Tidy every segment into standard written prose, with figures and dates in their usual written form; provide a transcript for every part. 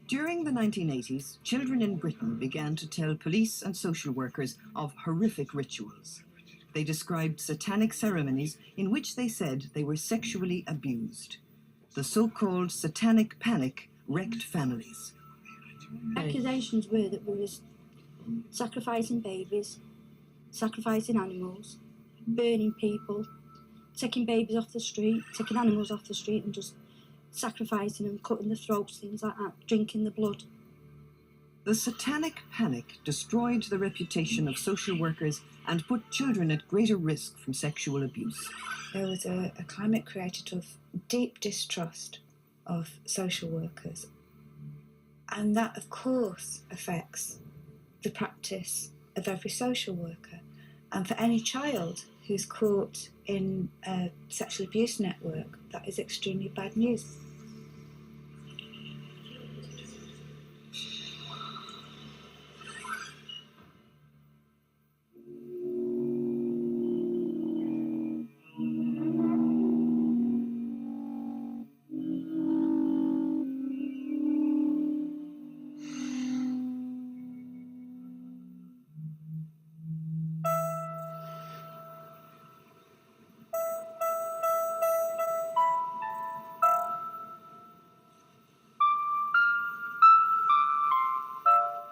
During the 1980s, children in Britain began to tell police and social workers of horrific rituals. They described satanic ceremonies in which they said they were sexually abused. The so-called satanic panic wrecked families. Accusations were that we were sacrificing babies, sacrificing animals, burning people, taking babies off the street, taking animals off the street and just sacrificing them, cutting the throats, things like that, drinking the blood. The satanic panic destroyed the reputation of social workers and put children at greater risk from sexual abuse. There was a climate created of deep distrust of social workers. And that, of course, affects the practice of every social worker. And for any child who's caught in a sexual abuse network, that is extremely bad news.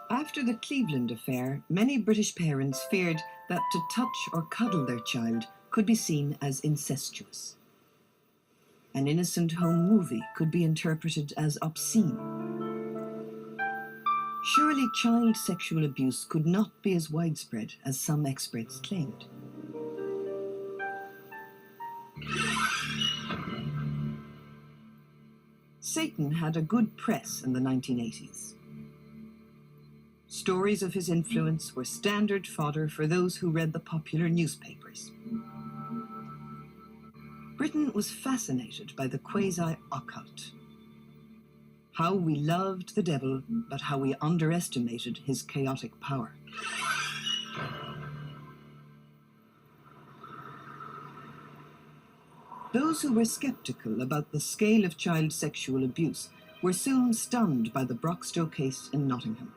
After the Cleveland affair, many British parents feared that to touch or cuddle their child could be seen as incestuous. An innocent home movie could be interpreted as obscene. Surely child sexual abuse could not be as widespread as some experts claimed. Satan had a good press in the 1980s. Stories of his influence were standard fodder for those who read the popular newspapers. Britain was fascinated by the quasi-occult. How we loved the devil, but how we underestimated his chaotic power. Those who were skeptical about the scale of child sexual abuse were soon stunned by the Broxtowe case in Nottingham.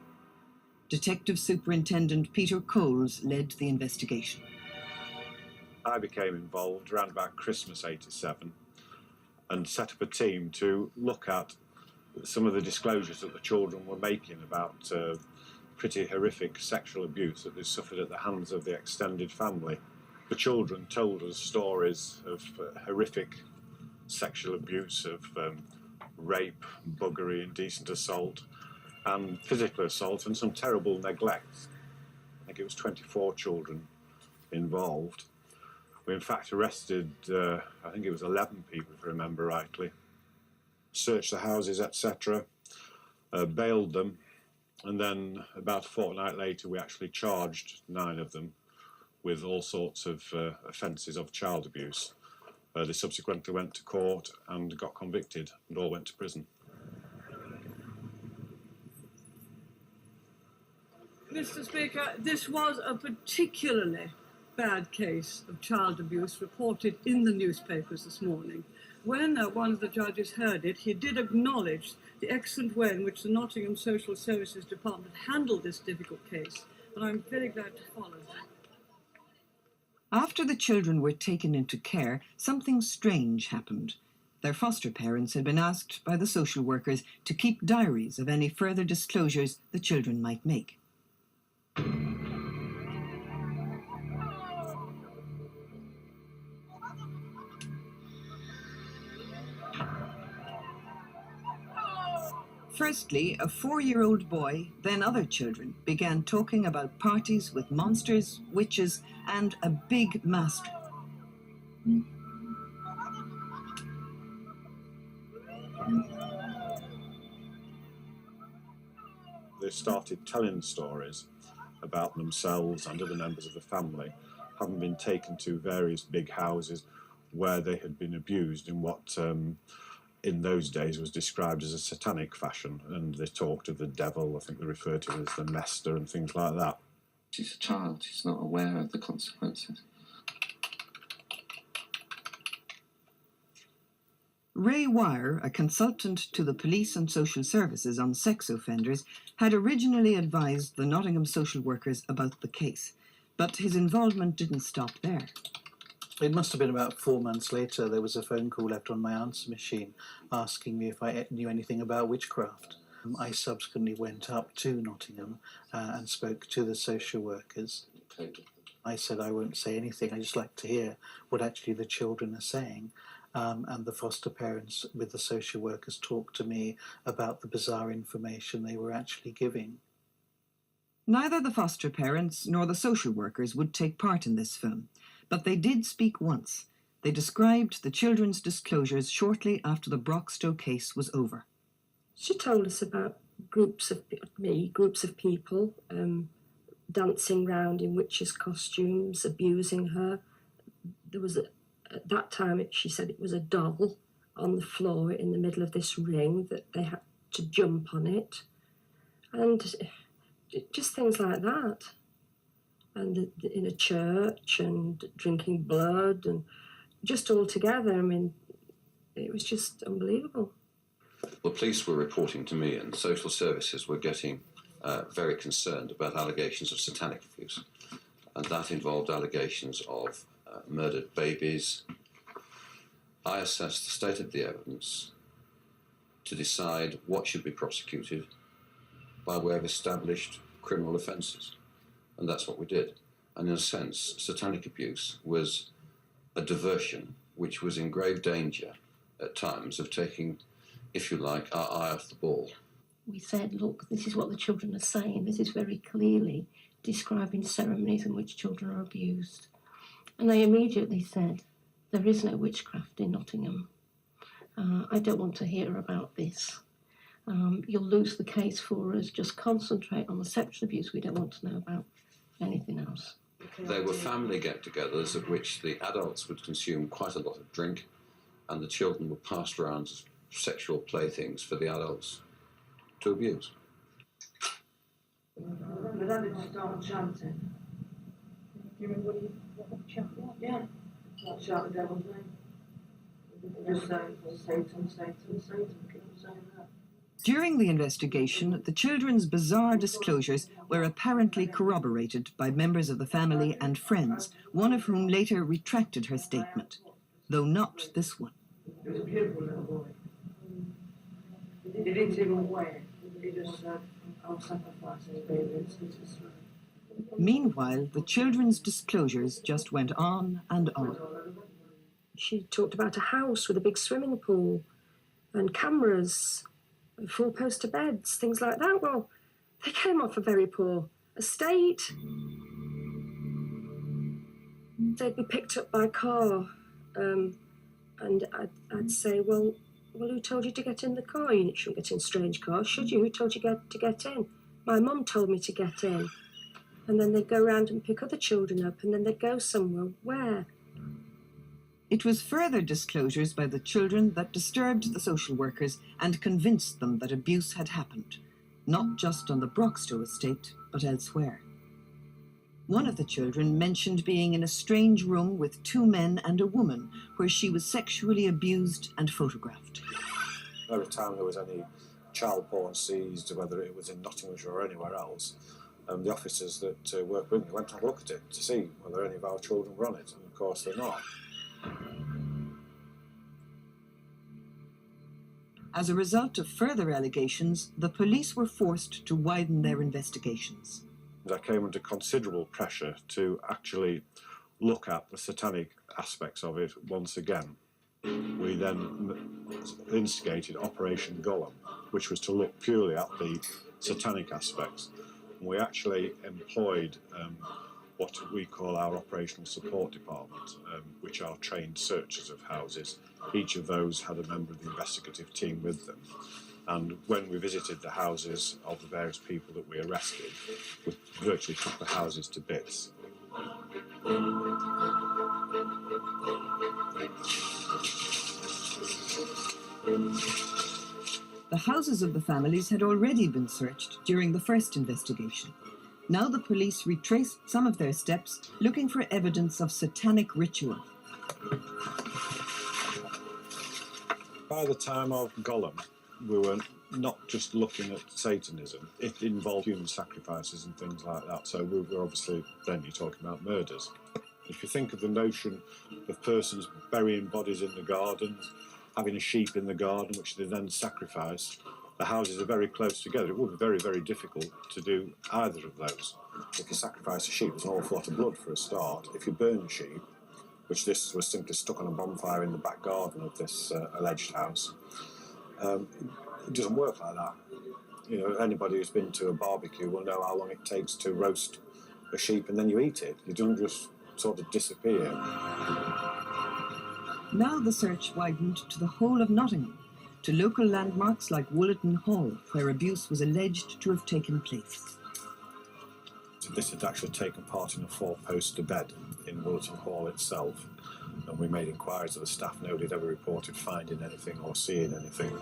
Detective Superintendent Peter Coles led the investigation. I became involved around about Christmas '87 and set up a team to look at some of the disclosures that the children were making about pretty horrific sexual abuse that they suffered at the hands of the extended family. The children told us stories of horrific sexual abuse, of rape, buggery, indecent assault, and physical assault, and some terrible neglect. I think it was 24 children involved. We in fact arrested, I think it was 11 people, if I remember rightly. Searched the houses, etc., bailed them, and then about a fortnight later we actually charged 9 of them with all sorts of offences of child abuse. They subsequently went to court and got convicted and all went to prison. Mr. Speaker, this was a particularly bad case of child abuse reported in the newspapers this morning. When one of the judges heard it, he did acknowledge the excellent way in which the Nottingham Social Services Department handled this difficult case, and I'm very glad to follow that. After the children were taken into care, something strange happened. Their foster parents had been asked by the social workers to keep diaries of any further disclosures the children might make. Firstly, a 4-year-old boy, then other children, began talking about parties with monsters, witches, and a big master. They started telling stories about themselves and other members of the family having been taken to various big houses where they had been abused in what in those days was described as a satanic fashion, and they talked of the devil. I think they referred to it as the master and things like that. She's a child, she's not aware of the consequences. Ray Wire, a consultant to the police and social services on sex offenders, had originally advised the Nottingham social workers about the case, but his involvement didn't stop there. It must have been about 4 months later there was a phone call left on my answer machine asking me if I knew anything about witchcraft. I subsequently went up to Nottingham and spoke to the social workers. I said I won't say anything, I just like to hear what actually the children are saying. And the foster parents with the social workers talked to me about the bizarre information they were actually giving. Neither the foster parents nor the social workers would take part in this film, but they did speak once. They described the children's disclosures shortly after the Broxtowe case was over. She told us about groups of people dancing round in witches' costumes, abusing her. There was at that time, she said it was a doll on the floor in the middle of this ring that they had to jump on it. And just things like that. And in a church and drinking blood and just all together. I mean, it was just unbelievable. The police were reporting to me and social services were getting very concerned about allegations of satanic abuse. And that involved allegations of murdered babies. I assessed the state of the evidence to decide what should be prosecuted by way of established criminal offences. And that's what we did. And in a sense, satanic abuse was a diversion which was in grave danger at times of taking, if you like, our eye off the ball. We said, look, this is what the children are saying. This is very clearly describing ceremonies in which children are abused. And they immediately said, there is no witchcraft in Nottingham. I don't want to hear about this. You'll lose the case for us. Just concentrate on the sexual abuse. We don't want to know about anything else. There were family get-togethers at which the adults would consume quite a lot of drink and the children were passed around as sexual playthings for the adults to abuse. But then it started chanting. Do you remember what you chanted? Yeah. Shout the devil's name. Just say, Satan, Satan, Satan. Keep saying that. During the investigation, the children's bizarre disclosures were apparently corroborated by members of the family and friends, one of whom later retracted her statement, though not this one. It was a beautiful little boy. He didn't even wear. He just said, I'll sacrifice his baby and slit his throat. Meanwhile, the children's disclosures just went on and on. She talked about a house with a big swimming pool and cameras, four-poster beds, things like that. Well, they came off a very poor estate. They'd be picked up by car, and I'd say, well, who told you to get in the car? You shouldn't get in strange cars, should you? Who told you to get in? My mum told me to get in. And then they'd go around and pick other children up, and then they'd go somewhere. Where? It was further disclosures by the children that disturbed the social workers and convinced them that abuse had happened, not just on the Broxtowe estate, but elsewhere. One of the children mentioned being in a strange room with 2 men and a woman where she was sexually abused and photographed. Every time there was any child porn seized, whether it was in Nottinghamshire or anywhere else, the officers that worked with me went to look at it to see whether any of our children were on it, and of course they're not. As a result of further allegations, the police were forced to widen their investigations. I came under considerable pressure to actually look at the satanic aspects of it once again. We then instigated Operation Golem, which was to look purely at the satanic aspects. We actually employed what we call our operational support department, which are trained searchers of houses. Each of those had a member of the investigative team with them. And when we visited the houses of the various people that we arrested, we virtually took the houses to bits. The houses of the families had already been searched during the first investigation. Now the police retraced some of their steps, looking for evidence of satanic ritual. By the time of Gollum, we were not just looking at Satanism. It involved human sacrifices and things like that. So we were obviously, then you're talking about murders. If you think of the notion of persons burying bodies in the gardens, having a sheep in the garden, which they then sacrifice, the houses are very close together. It would be very, very difficult to do either of those. If you sacrifice a sheep, there's an awful lot of blood for a start. If you burn a sheep, which this was simply stuck on a bonfire in the back garden of this alleged house, it doesn't work like that. You know, anybody who's been to a barbecue will know how long it takes to roast a sheep and then you eat it. It doesn't just sort of disappear. Now the search widened to the whole of Nottingham, to local landmarks like Woollerton Hall, where abuse was alleged to have taken place. So this had actually taken part in a four-poster bed in Woollerton Hall itself, and we made inquiries of the staff. Nobody had ever reported finding anything or seeing anything.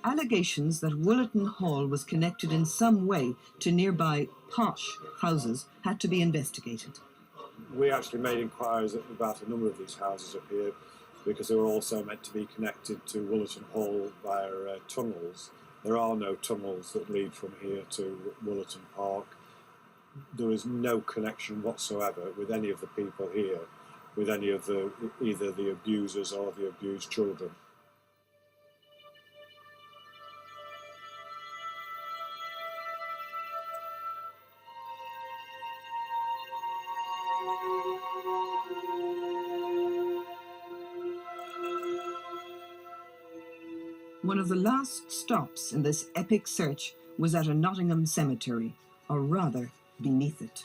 Allegations that Woollerton Hall was connected in some way to nearby posh houses had to be investigated. We actually made inquiries about a number of these houses up here because they were also meant to be connected to Woollerton Hall via tunnels. There are no tunnels that lead from here to Woollerton Park. There is no connection whatsoever with any of the people here, with any of either the abusers or the abused children. One of the last stops in this epic search was at a Nottingham cemetery, or rather, beneath it.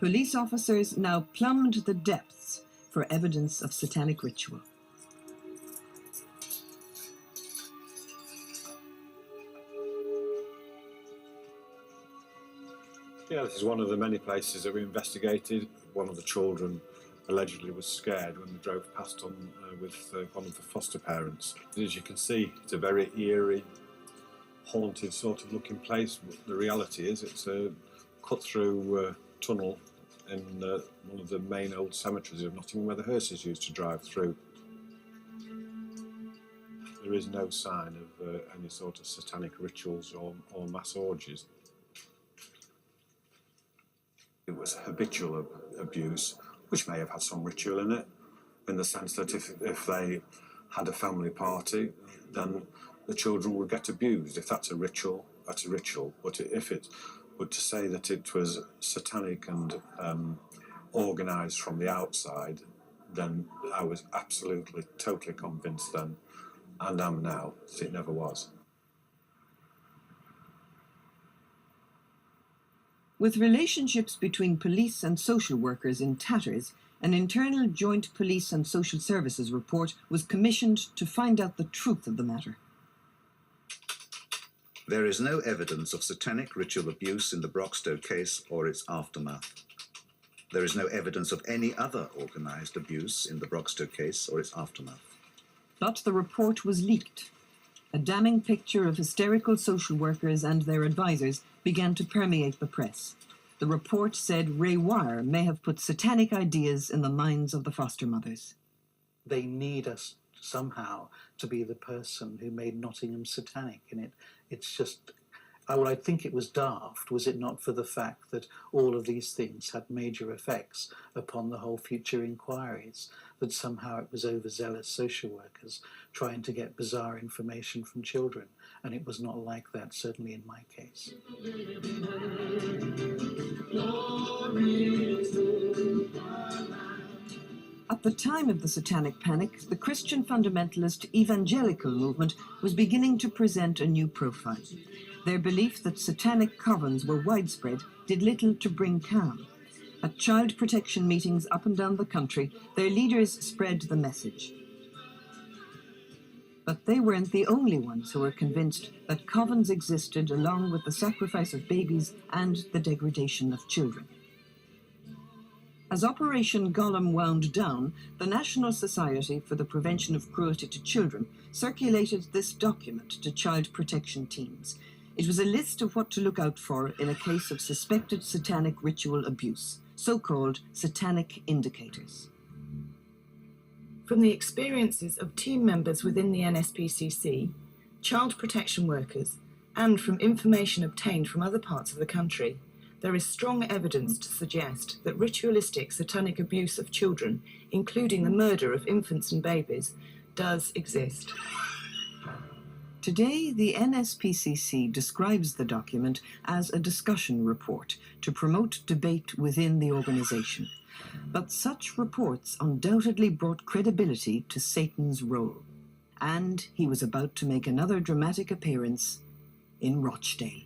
Police officers now plumbed the depths for evidence of satanic ritual. Yeah, this is one of the many places that we investigated. One of the children allegedly was scared when we drove past on with one of the foster parents. As you can see, it's a very eerie, haunted sort of looking place. The reality is it's a cut-through tunnel in one of the main old cemeteries of Nottingham where the hearses used to drive through. There is no sign of any sort of satanic rituals or mass orgies. It was habitual abuse, which may have had some ritual in it, in the sense that if they had a family party, then the children would get abused. If that's a ritual, that's a ritual. But to say that it was satanic and organised from the outside, then I was absolutely, totally convinced then, and am now, that it never was. With relationships between police and social workers in tatters, an internal joint police and social services report was commissioned to find out the truth of the matter. There is no evidence of satanic ritual abuse in the Broxtowe case or its aftermath. There is no evidence of any other organised abuse in the Broxtowe case or its aftermath. But the report was leaked. A damning picture of hysterical social workers and their advisors began to permeate the press. The report said Ray Wire may have put satanic ideas in the minds of the foster mothers. They need us somehow to be the person who made Nottingham satanic, and it's just, well, I think it was daft, was it not, for the fact that all of these things had major effects upon the whole future inquiries, that somehow it was overzealous social workers trying to get bizarre information from children, and it was not like that, certainly in my case. At the time of the Satanic Panic, the Christian fundamentalist evangelical movement was beginning to present a new profile. Their belief that satanic covens were widespread did little to bring calm. At child protection meetings up and down the country, their leaders spread the message. But they weren't the only ones who were convinced that covens existed along with the sacrifice of babies and the degradation of children. As Operation Gollum wound down, the National Society for the Prevention of Cruelty to Children circulated this document to child protection teams. It was a list of what to look out for in a case of suspected satanic ritual abuse, so-called satanic indicators. From the experiences of team members within the NSPCC, child protection workers, and from information obtained from other parts of the country, there is strong evidence to suggest that ritualistic satanic abuse of children, including the murder of infants and babies, does exist. Today, the NSPCC describes the document as a discussion report to promote debate within the organisation. But such reports undoubtedly brought credibility to Satan's role. And he was about to make another dramatic appearance in Rochdale.